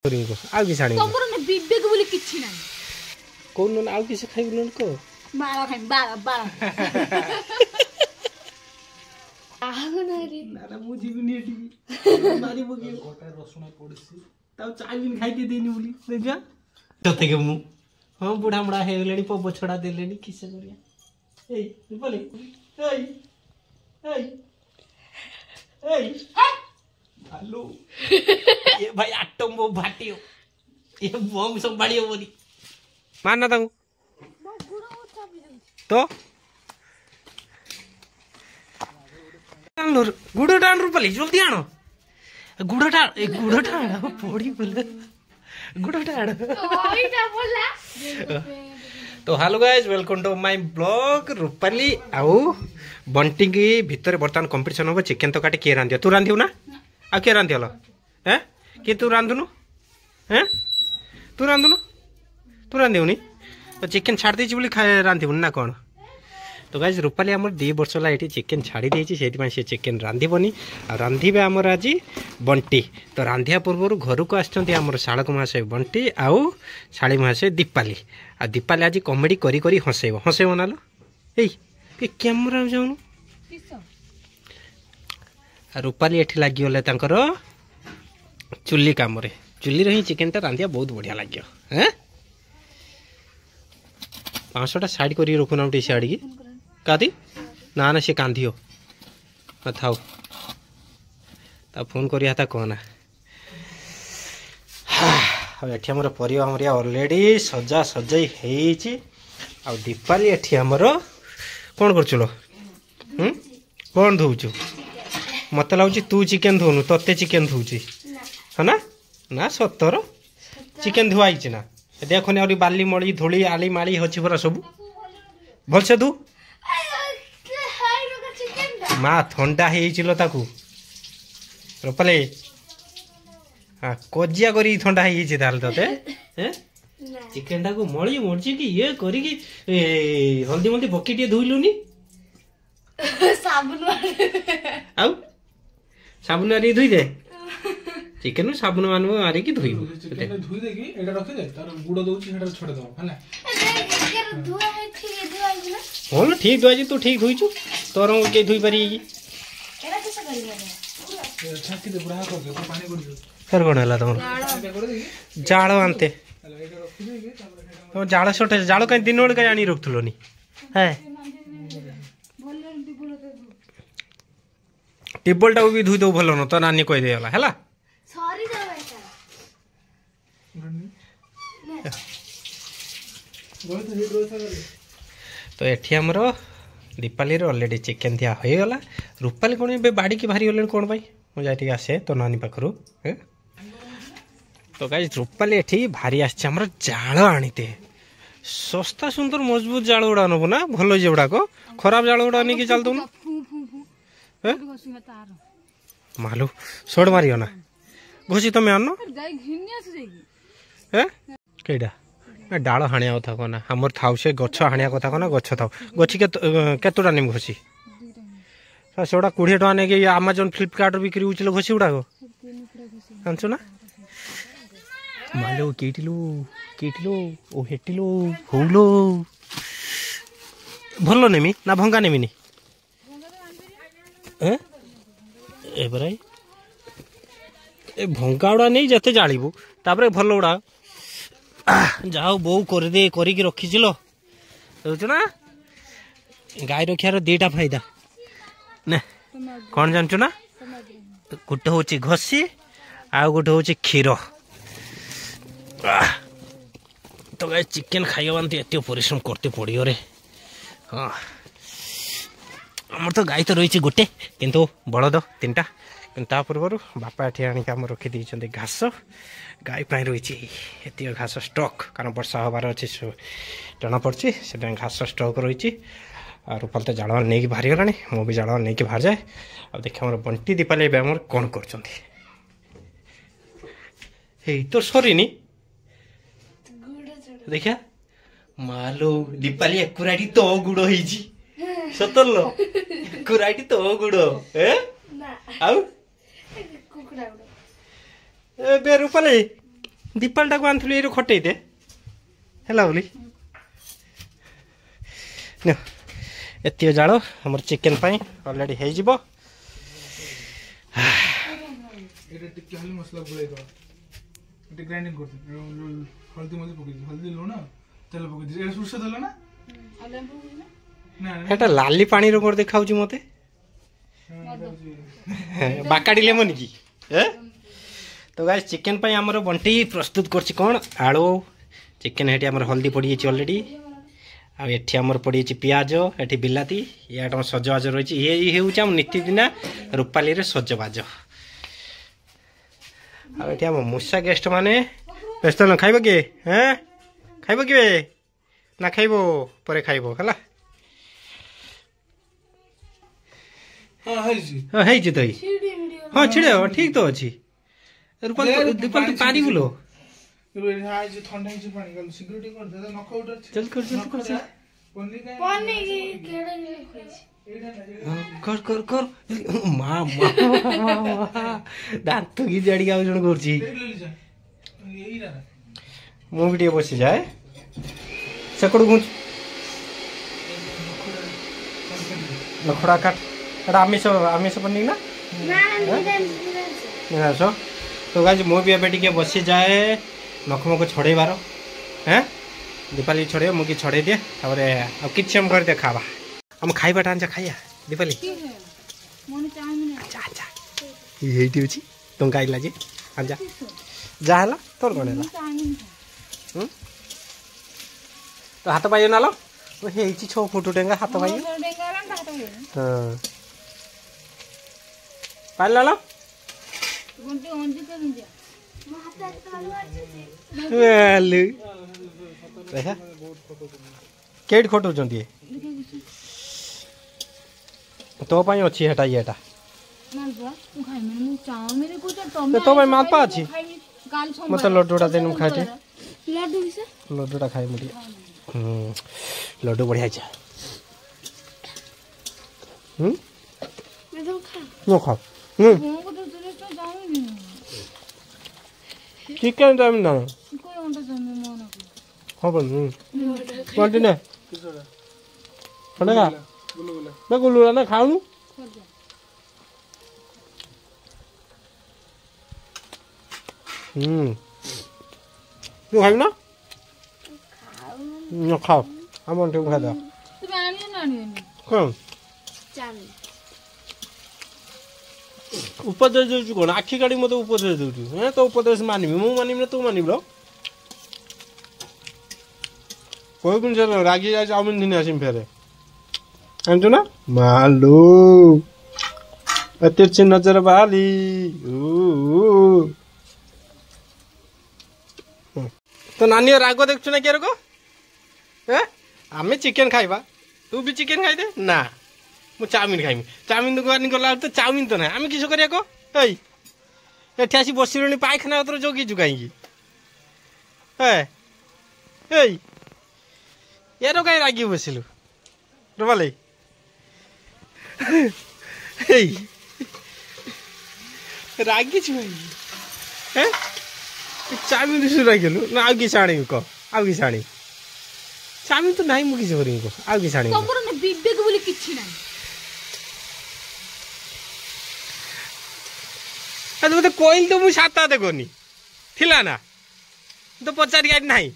आउ कि छाणी तमरो न विवेक बोली किछि नै कोन न आउ किछ खाइ न को बाला खाइ बाला आगो न रे नारा मुजी गुनी एटी मारी बगे गोटा रसुण पड़सी ताऊ चाइमिन खाइ के देनी बोली देखा तते के मु हां बुढ़ा मुड़ा हे गेलेनी पो छड़ा देलेनी किसे करिया एई बोले एई एई एई हेलो ये भाई आटम बो भाटियो ये बम संभालियो बोली मारना ताऊ तो गुड़ डाल रूपली जल्दी आनो गुड़ डाल पड़ी बोले गुड़ डाल तो hello guys welcome to my blog Rupali आउ बंटी की भीतर बर्तमान कंपटीशन हो चिकेन तो काटे किए रांधियो तू रांधियो ना आ किए रांधियो हैं कि तू रांधुनु हैं तू रांधियोनी तो चिकेन छाड़ देछि बोली खाए रांधिबुन ना कौन तो गाइस रूपाली आमर 2 वर्ष ला एठी चिकेन छाड़ी देछि सेति से चिकेन रांधिबनी आ रांधिबे आमर आज बंटी तो रांधिया पूर्व घर को आछंती आमर शालक महाशय बंटी आउ शाली महाशय दीपाली आ दीपाली आज कॉमेडी करी करी हसेबो नालो ए कैमरा जाउनु रूपाली एठी लागि गले तांकर चुल्ली काम रे चुल्ली रे ही चिकेन ता रांधिया बहुत बढ़िया लाग्यो हैं 500 टा साइड करी रखुना उठी साइड की कादी ना ना से कांधियो थाओ ता फोन करिया ता कहना अब एठी हमर परिवा हमरिया ऑलरेडी सजा सजई हेची आ दीपाली एठी हमर कोन करचुलो कोन धोउचु मत लाउची तू चिकेन धोनु तते चिकेन धोउची है ना ना सत्तर चिकेन धुआई ना देखो ने बाली मड़ी धूली आली माली होची पूरा सब भलसे धु माँ थंडा हो ताकू रूपाली हाँ कजिया करी थंडा हो ते चिकेन टाकू मड़ी मरची कि ये करी हल्दी मल्दी बकी टे धोइलुनी आउ साबुन मारी धोई दे चिकेन साबुन मान मारी की धोइबो चिकेन धोई दे की एटा रखि दे तार गुड़ दोची हेटा छोड़ दो हला धुआ है ठीक धुआ है ना होल ठीक धुआ जी तू ठीक धोइछु तोर के धोई पारी एरा कैसे करिया छाती दे बुढ़ा कर दे पानी गुड़ फिर कोन हला तुम जाळ आनते तो जाळ छोटे जाळ कहीं दिन ओड का जानी रखथलो नी है टेबल टा भी धोई दो भलो न तो नानी कहि देला हला सॉरी तो एठी हमर दीपाली रे ऑलरेडी चिकेन दिया हो गला रूपाली कोन बे बाड़ी की भारी होलन कोन भाई मु जाई ठीक आसे तो नानी पाखरु तो गाइस रूपाली एठी भारी आछ हमर जाळ आनीते सस्ता सुंदर मजबूत जाळ उडा नबो ना भलो जेउडा को खराब जाळ उडा नि की चल दउ मालू सोड़ मारियो ना घोसी तो मैं आनो केडा डाल हाणिया कथा कना हमर थाउ से गछ हाणिया कथा कना गछ थाउ गछि के केतोडा निम घोसी सोडा 20 टका ने के अमेज़न फ्लिपकार्ट बिक्री उचलो घोसी उडा को आनछो ना मालो कीटिलो ओ हेटिलो होलो भलो नेमी ना भंगा नेमी नी ए बराई ए भंगा उड़ा नहीं जते जालिबु तापरे भलो उड़ा जाओ बो कर दे करी की रखी छिलो बुझ ना गाय रखियार दुईटा फायदा ने कौन जानछु ना गोटे होची घसी आ गोटे होची क्षीर तो गाय चिकेन खाइबा एत परिश्रम करते पड़ियो रे हाँ आमर तो गाय तो रही गोटे किंतु बलद 3टा ता पूर्व बापा एठी आनिक आम रखी दी घास गाय पाई रही एत घास स्टॉक कारण वर्षा हबार अच्छे जना पड़ी से घास स्टॉक रही रूपाल तो जाल नहीं बाहरी गलानी मु भी जाल नहीं बाहर जाए अब देखिए मोर बंटी दीपाली आम कौन कर तो सरीनी देखिया मालो दीपाली एकुराटी तो गुड़ हो सतल कुराटी तो गुड़ आउ ए बे रूपाली दीपालटा को आनी ये खटे दे है बोली एत जाल आम चिकेन अलरेडी हो मसला ग्राइंडिंग कर हल्दी मल्दी पकई हल्दी लुण तेल पकई सोर्ष तेल ना এটা লালি পানির উপর দেখাউছি মতে বাকাড়ি লেমন কি তো গাইস চিকেন পাই আমার বন্টি প্রস্তুত করছি কোন আলু চিকেন হেটি আমার হলদি পড়ি যাইছি অলরেডি আর এটি আমার পড়ি যাইছি পিয়াজ এটি বিলাতি ইয়াটা আমার সজবাজ রয়েছে এই হেউছি আমার নিত্যদিনা রূপালী রে সজবাজ আর এটি আমার মুসা গেস্ট মানে ব্যস্ত না খাইব কি হ্যাঁ খাইব কি না খাইব পরে খাইব হলা हाँ है जी तो हाँ छिड़े ठीक तो अच्छी रूपाल दीपाल तू पानी बोलो ठंडा पानी गल सिक्योरिटी कर दे नख उठा चल कर पानी की केड़ा कर कर कर मां दांत की जड़ी का जण करची मु वीडियो बसी जाए सकड़ गुंज नखड़ा काट এটা আমিষ আমিষ পনির না নিরামিষ তো গাইজ মু বি এবে টিকে বসি যায় নখমক ছড়াইবার হ্যাঁ দীপালি ছড়াই মু কি ছড়াই দিয়ে তারপরে আর কিছু আমি করে দেখাবা আমি খাইবাটা আনছা খাইয়া দীপালি আচ্ছা আচ্ছা এইটি হচ্ছে তুমি খাইলা যে আনছা যা হলা তোর কোন হলা তো হাত পাইও নালো ହେଇଛି 6 ଫୁଟ ଡେଙ୍ଗା ହାତ ପାଇବ ହଁ ପାଇଲା ଲ କେଇଠି ଖଟଉଛନ୍ତି ତୋ ପାଇଁ ଅଛି ହେଟା ଇଏଟା ତୋ ପାଇଁ ମାଲପା ଅଛି ମତେ ଲଡୁଟା ଦେନୁ ଖାଇଟି ଲଡୁଟା ଖାଇ ମୁଁ ଟିକେ लड्डू बढ़िया खा चिकेन टाइम ना हाँ कंटिन्यू खा मैं गुल्लू ना खाऊ तू खाई ना खाओ हम खादा कौन उपदेश दे कौन आखि गाड़ी मत उपदेश दे हाँ तो उपदेश मानवी मु मानव ना तू मानव कोई कौन सर रागी जाए चाउमिन दिन आसिम फेरे आनचु ना मालू तिरछी नजर वाली तो नानी राग देखु ना क्या रको आमे चिकेन खाइबा तू भी चिकेन खाई दे ना मु चाउमिन खाइमी चाउमिन दुकान गला तो चाउमिन तो ना आमे किस करिया को एई एठी आसी बसिरणी पायखाना उतर जोगी जुगाई ए एई यारो काई रागी बसिलु रबाले एई रागी छु हैं चाउमिन सुरा गेलु ना आउ की साणी को आउ की साणी चाउमिन तो नहीं मुझे करी को आउ की साणी तमर न विवेक बोली किछि नाही अरे मते कोइल तो मु साता देखोनी थिला ना तो पचारी गाडी नाही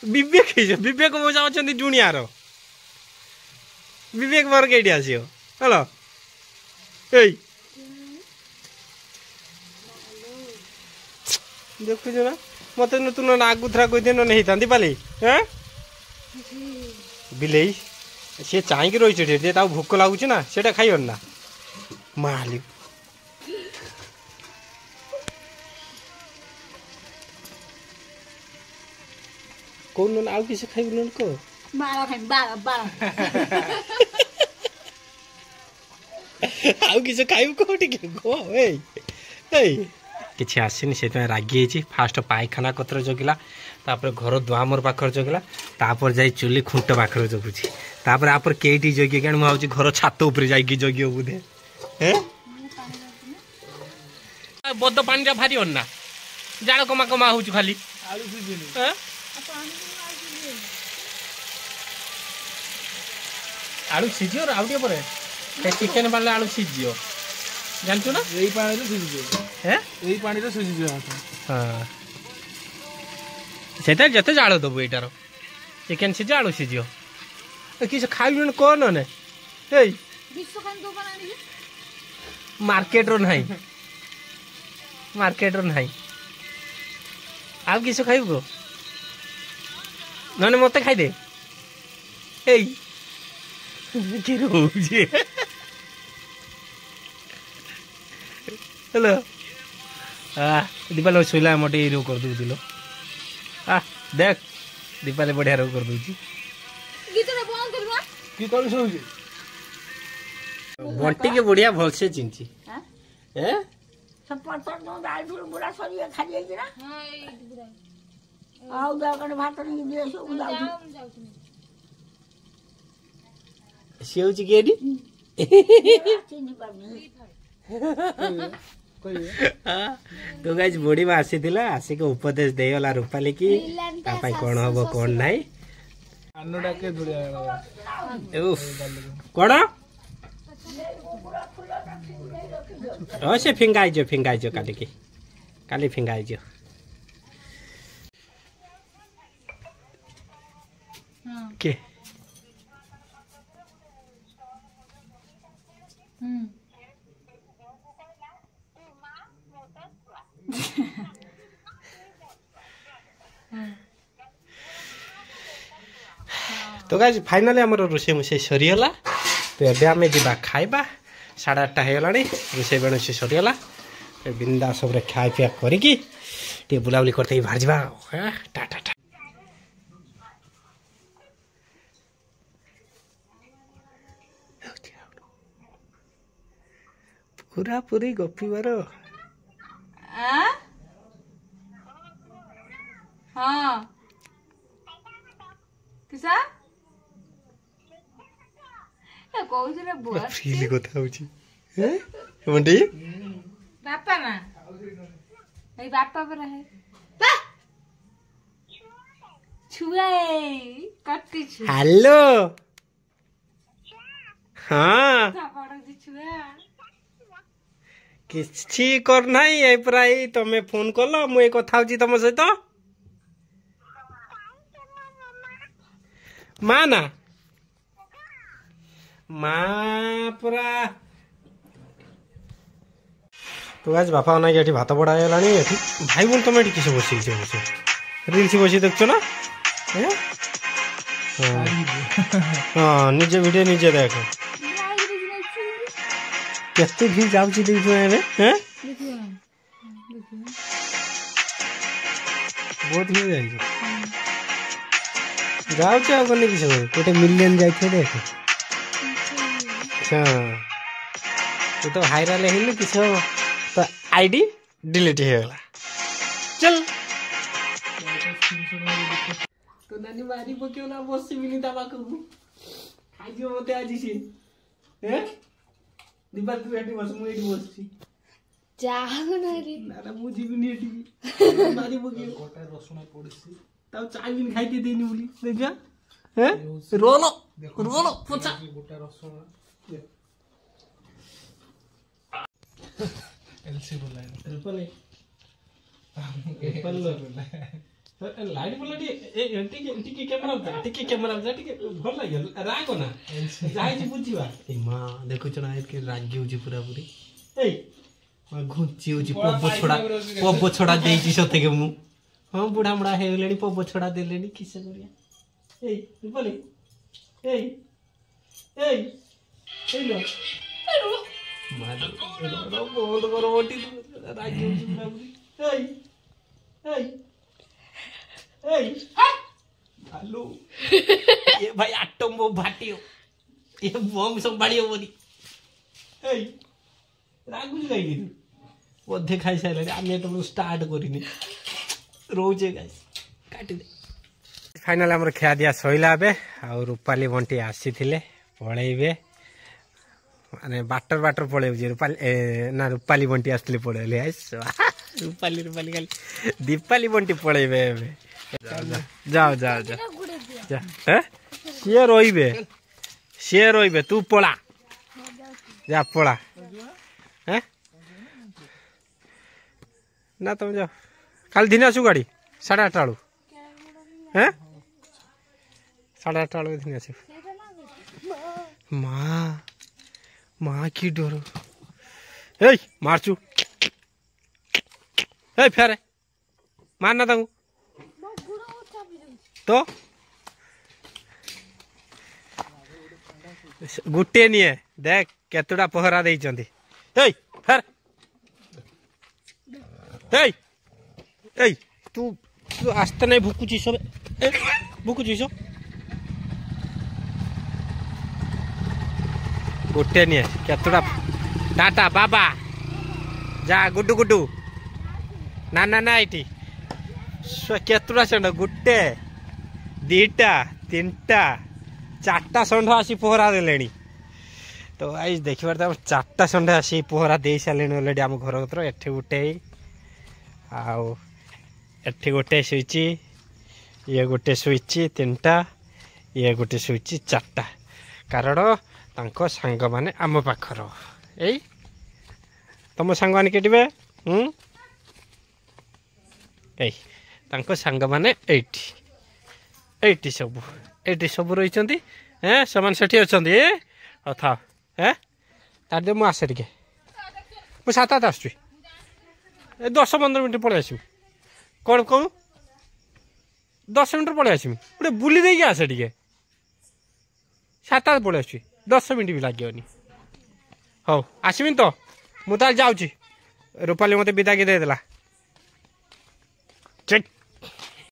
विवेक है विवेक मो जाउछन्ती जुनियार विवेक बर केडी आसियो हेलो एई देखु जो ना मत तू ना आगुथरा कही न नहीं था पाली हाँ बिलई सी चाहक रही भोक लगुच ना से खाइब ना माली कौन आउ किसी खाइब न को बारा खाइ बारा बारा आउ किसी खाइब कोठी के गो ए ए किसी आसनी से रागी फास्ट पायखाना कतर जगिला तापर घर दुआमर पाखर जगिला तापर जाई चुली खुंट पाखर जगुची तापर आपर केटी जगी के मुझे घर छात ऊपर जाई जगियो बुधे हैं बद पानी भारी ना जाल कमा कमा हो खाली आलू सीझेनी आलू सीझियो आउ टे परे चिकेन पाले आलू सीझियो जानछु ना यही पानी रे सीझियो हैं यही पानी रे सीझियो हां सेटा जते जाल दबो एटारो चिकेन सीझ आलू सीझियो किस खाइबन कोन ने ए विश्व खान दो बनानी मार्केट रो नहीं आप किस खाइबो नने मते खाइ दे ए कि रोजे हेलो दीपाल शोला मोटे रो कर दू दिलो देख दीपाले बढ़िया रो कर दूची गीत रे बंद करवा की कर सोउजी बंटी के बढ़िया भल से चिंची हां ए सब पत्थर दो दाल दूर बुरा सरिया खा जाएगी ना हां ए बुरा आओ दा कर भात नहीं दिए सो दाल जाऊ तुम सेउची केडी चीनी पर तो गाइज बड़ी में आसीला आसिक उपदेश देला रूपाली की तापाई कोन हबो कोन नाही अन्नडा के दुड़िया उफ कोन से फिंगाइजो काली फिंगाइजो के तो गाइज फाइनाली आम रोसे मुसे सरीगला तो एबे आम जा खाइबा 8:30 होगलानी रोसे बेण से सरीगला बिंदा सब खाई पिया करिकी टे बुलाबुली करते बाहर जा टाटा टा पूरा पूरी गपीबार हां किसा ए कोइ रे बुआ फील कथा होची हैं मंडी बापा ना ए बापा पर है छुए कट्टी छु हेलो हाँ बड़ जी छुआ किछि कर नाही ए प्राई तमे फोन करलो मु ए कथा होची तम सहित माना मापरा तो आज बापा ना ये भात बड़ा लानी भाई बोल तुम किस बसी बस रील्स बसी देखो ना हाँ निजे वीडियो निजे देख केते भी जाउची देखो एबे हैं बहुत ही जाई जाउची आ कोनी किस कोटे मिलियन जाई थे देख अच्छा तो हाइरा ले हिल किस तो आईडी डिलीट हो गला चल तो नानी मारी पकेओ ना बसी मिनी ता बाकू खाइ जो मते आजी छी हैं दीपा तू एटी बस मु एटी बसछी जाऊ ना रे ना ना मु जीवनी एटी मारी पकेओ गोटा रसुण पड़सी ता चाय बिन खाइते देनी बोली देखा हैं रोलो रोलो पोचा गोटा रसुण एलसी बोलाय ट्रिपल ट्रिपल लाइट बोला टिके कैमरा टिके भल लागल रागो ना जाई छी बुझिबा ए मां देखो चना के राज्य होची पूरा पूरी ए मां घुंची होची पब छोड़ा देई सते के मु हां बुढ़ा मुड़ा हे लेनी पब छोड़ा देलेनी किसे करिया ए ट्रिपल ए लो मारो बहुत करो ओटी राज्य होची पूरा पूरी ए हेलो ये भाई आटम बम भाटियो ये बम संभालियो बोली ए रागुल गई ओधे खाई साइले आमे तो स्टार्ट करिनी रोजे गाइस काटी दे फाइनल हमर खिया दिया सइला बे आ रूपाली बंटी आसीथिले पळेइबे माने बाटर पळेउ जे रूपाली ना रूपाली बंटी आसले पळेले गाइस रूपाली रूपाली खाली दीपाली बंटी पड़ेबे एबे जाओ जाओ जाओ जा हैं सी रोइबे तू पड़ा जा पड़ा हैं ना तुम जाओ खाली दिन आसु गाड़ी 8:30 आलू हैं 8:30 आलू दिन आसु माँ की डर ए मारचू ए फेरे मारना तांगू तो गुटे नहीं देख केतुड़ा पहरा दे फेर तू तू आस्ते नहीं भुकुची सब भुकुची सब गुटे नहीं केतुड़ा टाटा बाबा जा गुड्डू गुड्डू ना ना ना इटी केतुड़ा षंड गुटे 2टा 3टा 4टा षंड आसी पहरा देले तो आई देखिए 4टा षंड आसी पहरा दे सारे अलरेडी आम घर कतर एठी गुटे आठी गोटे शुची ये गोटे शुची 3टा ये गोटे शुची 4टा कारण तांको सांग माने आम पाखर ए तुम सांग माने केटिबे तांको सांग माने एठी सब रही समान सेठी अच्छा था तार मु आसे टे मुझे 7 आसुची 10-15 मिनट पड़े आसू कौन कहूँ 10 मिनट पड़े आसमी गोटे बुली दे आसे टे 7 पड़े आसुची 10 मिनट भी लगे हौ आसमी तो मुझे जाऊँगी रूपाली मत विदा की देदेला चेक